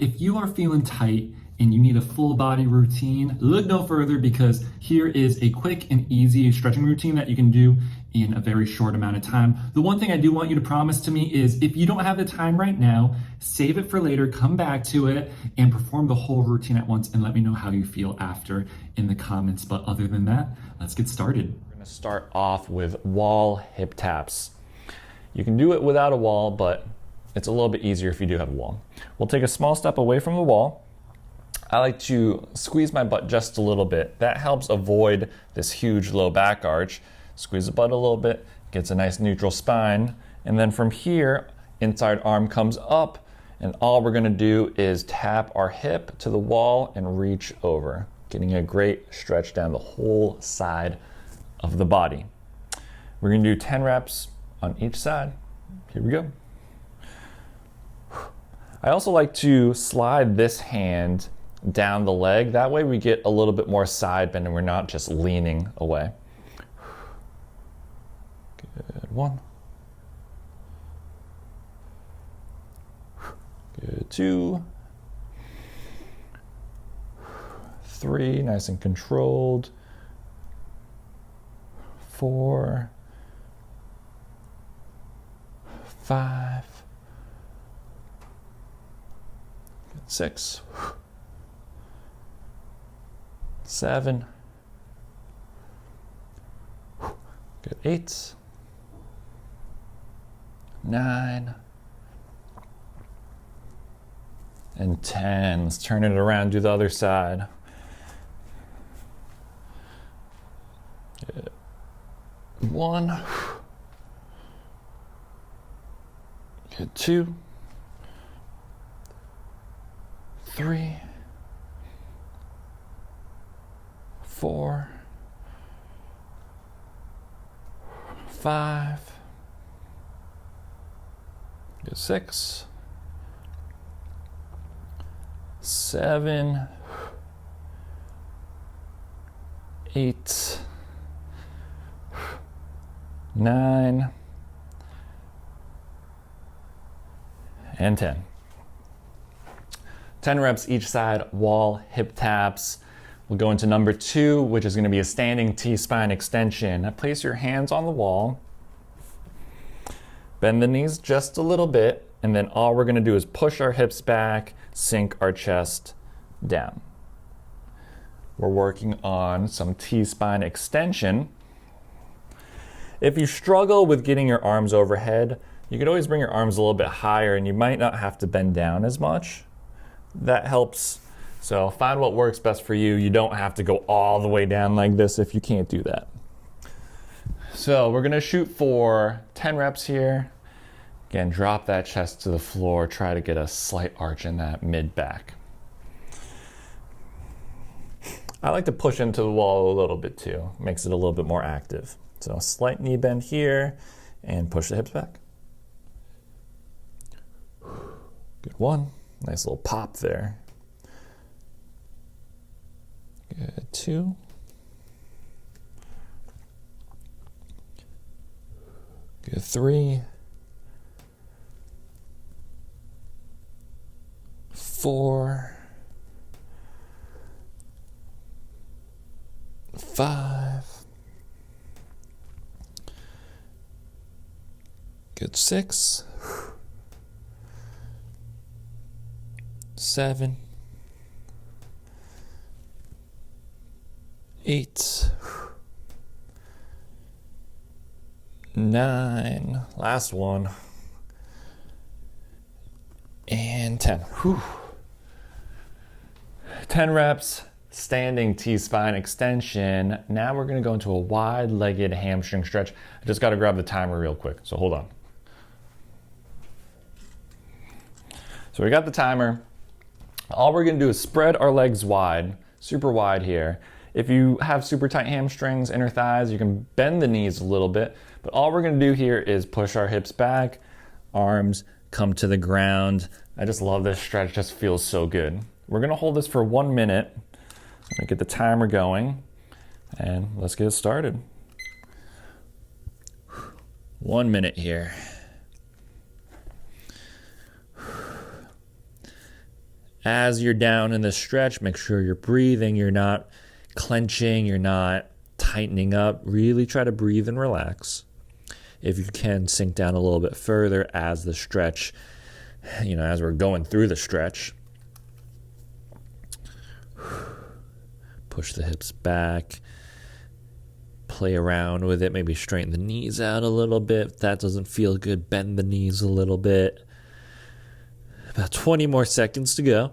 If you are feeling tight and you need a full body routine, look no further because here is a quick and easy stretching routine that you can do in a very short amount of time. The one thing I do want you to promise to me is if you don't have the time right now, save it for later, come back to it and perform the whole routine at once and let me know how you feel after in the comments. But other than that, let's get started. We're gonna start off with wall hip taps. You can do it without a wall, but it's a little bit easier if you do have a wall. We'll take a small step away from the wall. I like to squeeze my butt just a little bit. That helps avoid this huge low back arch. Squeeze the butt a little bit, gets a nice neutral spine. And then from here, inside arm comes up, and all we're gonna do is tap our hip to the wall and reach over, getting a great stretch down the whole side of the body. We're gonna do 10 reps on each side. Here we go. I also like to slide this hand down the leg. That way we get a little bit more side bend and we're not just leaning away. Good, 1. Good, 2. 3, nice and controlled. 4. 5. 6, 7, good, 8, 9, and 10. Let's turn it around, do the other side. Good. 1, good, 2, 3, 4, 5, 6, 7, 8, 9, and 10. 10 reps each side, wall hip taps. We'll go into number 2, which is going to be a standing T-spine extension. Now place your hands on the wall, bend the knees just a little bit, and then all we're going to do is push our hips back, sink our chest down. We're working on some T-spine extension. If you struggle with getting your arms overhead, you could always bring your arms a little bit higher and you might not have to bend down as much. That helps. So find what works best for you. You don't have to go all the way down like this if you can't do that. So we're gonna shoot for 10 reps here. Again, drop that chest to the floor. Try to get a slight arch in that mid back. I like to push into the wall a little bit too. Makes it a little bit more active. So a slight knee bend here and push the hips back. Good, 1. Nice little pop there. Good, 2. Good, 3. 4. 5. Good, 6. 7, 8, 9, last one, and 10. Whew. 10 reps, standing T-spine extension. Now we're gonna go into a wide-legged hamstring stretch. I just gotta grab the timer real quick, so hold on. So we got the timer. All we're gonna do is spread our legs wide, super wide here. If you have super tight hamstrings, inner thighs, you can bend the knees a little bit, but all we're gonna do here is push our hips back, arms come to the ground. I just love this stretch, just feels so good. We're gonna hold this for 1 minute. I'm gonna get the timer going and let's get started. 1 minute here. As you're down in the stretch, make sure you're breathing. You're not clenching. You're not tightening up. Really try to breathe and relax. If you can, sink down a little bit further as the stretch, as we're going through the stretch. Push the hips back. Play around with it. Maybe straighten the knees out a little bit. If that doesn't feel good, bend the knees a little bit. About 20 more seconds to go.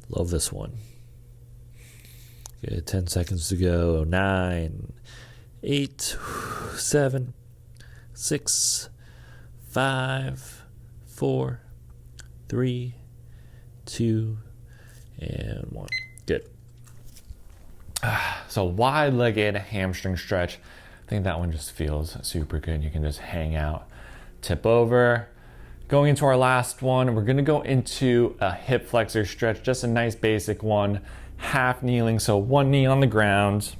Love this one. Good, 10 seconds to go. 9, 8, 7, 6, 5, 4, 3, 2, and 1. Good. So wide-legged hamstring stretch. I think that one just feels super good. You can just hang out, tip over. Going into our last one, we're gonna go into a hip flexor stretch, just a nice basic one, half kneeling, so one knee on the ground.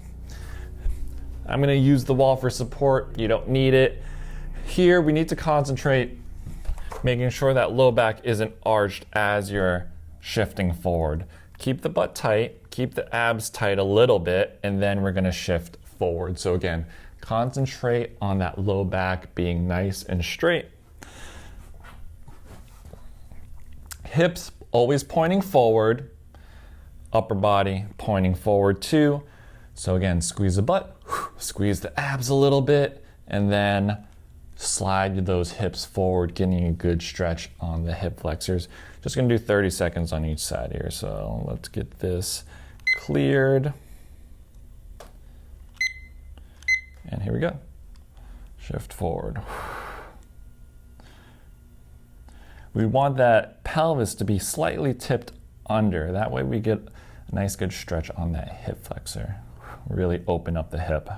I'm gonna use the wall for support. You don't need it. Here, we need to concentrate making sure that low back isn't arched as you're shifting forward. Keep the butt tight, keep the abs tight a little bit, and then we're gonna shift forward. So again, concentrate on that low back being nice and straight. Hips always pointing forward, upper body pointing forward too. So again, squeeze the butt, squeeze the abs a little bit, and then slide those hips forward, getting a good stretch on the hip flexors. Just gonna do 30 seconds on each side here. So let's get this cleared. And here we go. Shift forward. We want that pelvis to be slightly tipped under. That way we get a nice good stretch on that hip flexor. Really open up the hip.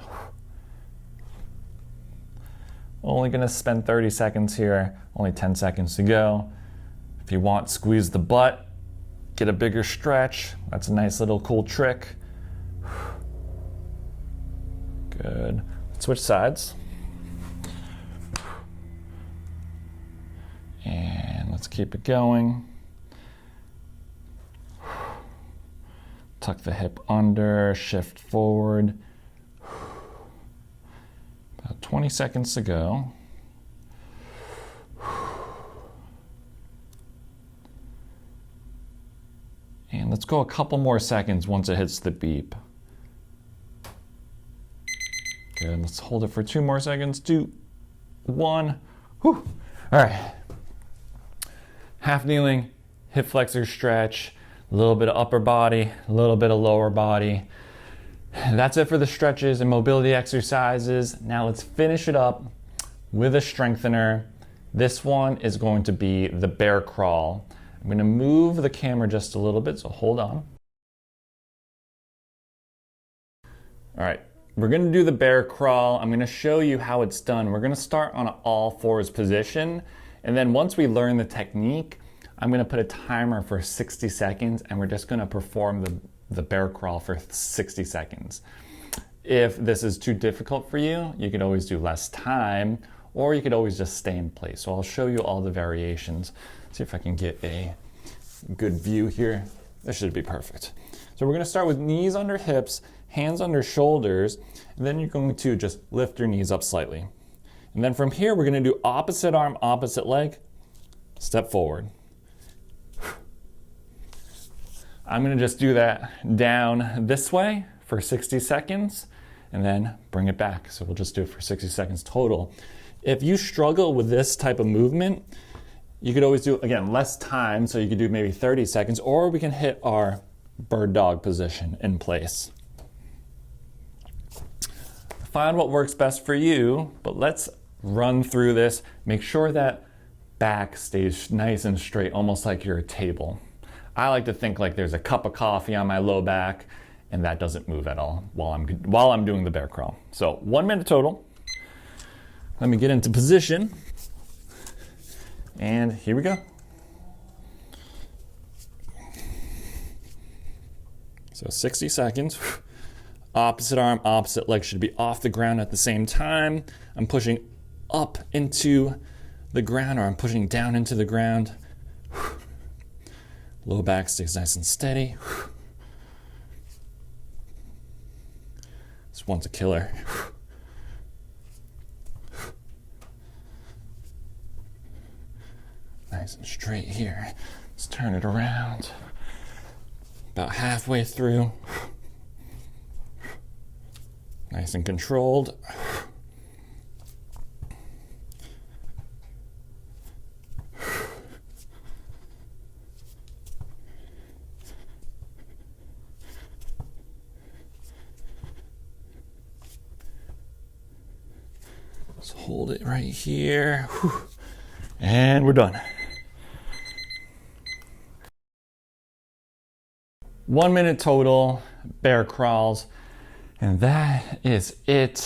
Only gonna spend 30 seconds here, only 10 seconds to go. If you want, squeeze the butt, get a bigger stretch. That's a nice little cool trick. Good. Switch sides. And let's keep it going. Tuck the hip under, shift forward. About 20 seconds to go. And let's go a couple more seconds once it hits the beep. Good, let's hold it for 2 more seconds. 2, 1. Whew. All right. Half kneeling, hip flexor stretch, a little bit of upper body, a little bit of lower body. That's it for the stretches and mobility exercises. Now let's finish it up with a strengthener. This one is going to be the bear crawl. I'm going to move the camera just a little bit, so hold on. All right, we're going to do the bear crawl. I'm going to show you how it's done. We're going to start on an all fours position, and then once we learn the technique, I'm going to put a timer for 60 seconds, and we're just going to perform the bear crawl for 60 seconds. If this is too difficult for you, you could always do less time, or you could always just stay in place. So I'll show you all the variations. See if I can get a good view here. This should be perfect. So we're going to start with knees under hips, hands under shoulders, and then you're going to just lift your knees up slightly. And then from here, we're going to do opposite arm, opposite leg, step forward. I'm going to just do that down this way for 60 seconds and then bring it back. So we'll just do it for 60 seconds total. If you struggle with this type of movement, you could always do, again, less time. So you could do maybe 30 seconds, or we can hit our bird dog position in place. Find what works best for you, but let's run through this. Make sure that back stays nice and straight, almost like you're a table. I like to think like there's a cup of coffee on my low back, and that doesn't move at all while I'm doing the bear crawl. So 1 minute total. Let me get into position. And here we go. So 60 seconds. Opposite arm, opposite leg should be off the ground at the same time. I'm pushing up into the ground, or I'm pushing down into the ground. Low back stays nice and steady. This one's a killer. Nice and straight here. Let's turn it around. About halfway through. Nice and controlled. Let's hold it right here. And we're done. 1 minute total, bear crawls, and that is it.